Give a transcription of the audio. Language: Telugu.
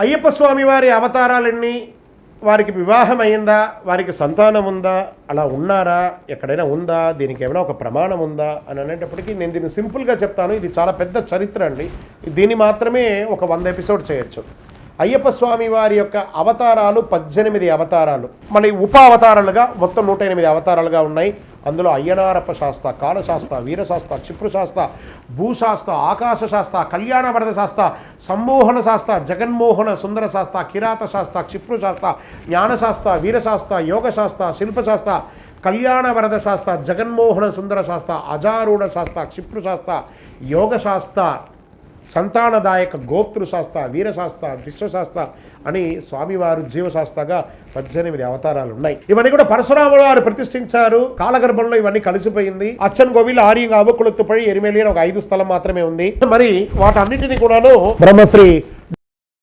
అయ్యప్ప స్వామి వారి అవతారాలన్నీ, వారికి వివాహం అయిందా, వారికి సంతానం ఉందా, అలా ఉన్నారా, ఎక్కడైనా ఉందా, దీనికి ఏమైనా ఒక ప్రమాణం ఉందా అని అనేటప్పటికీ నేను దీన్ని సింపుల్గా చెప్తాను. ఇది చాలా పెద్ద చరిత్ర అండి. దీన్ని మాత్రమే ఒక 100 ఎపిసోడ్ చేయొచ్చు. అయ్యప్ప స్వామి వారి యొక్క అవతారాలు 18 అవతారాలు, మళ్ళీ ఉప అవతారాలుగా మొత్తం 108 అవతారాలుగా ఉన్నాయి. అందులో అయ్యనారప్ప శాస్త్ర, కాలశాస్త్ర, వీరశాస్త్ర, క్షిప్రశాస్త్ర, భూశాస్త్ర, ఆకాశ శాస్త్ర, కళ్యాణవరద శాస్త్ర, సమ్మోహన శాస్త్ర, జగన్మోహన సుందర శాస్త్ర, కిరాత శాస్త్ర, క్షిప్రశాస్త్ర, జ్ఞానశాస్త్ర, వీరశాస్త్ర, యోగశాస్త్ర, శిల్పశాస్త్ర, కళ్యాణవరద శాస్త్ర, జగన్మోహన సుందర శాస్త్ర, అజారూఢ శాస్త్ర, క్షిప్రశాస్త్ర, యోగశాస్త్ర, సంతానదాయక గోప్తృశాస్త్ర, వీరశాస్త్ర, విశ్వశాస్త్ర అని స్వామివారు జీవశాస్త్రగా 18 అవతారాలు ఉన్నాయి. ఇవన్నీ కూడా పరశురాముడు వారు ప్రతిష్ఠించారు. కాలగర్భంలో ఇవన్నీ కలిసిపోయింది. అచ్చన్ కోవిల్, ఆర్యంగా అవకులెత్తుపడి, ఎరిమేలి అని ఒక 5 స్థలం మాత్రమే ఉంది. మరి వాటన్నిటిని కూడాను బ్రహ్మశ్రీ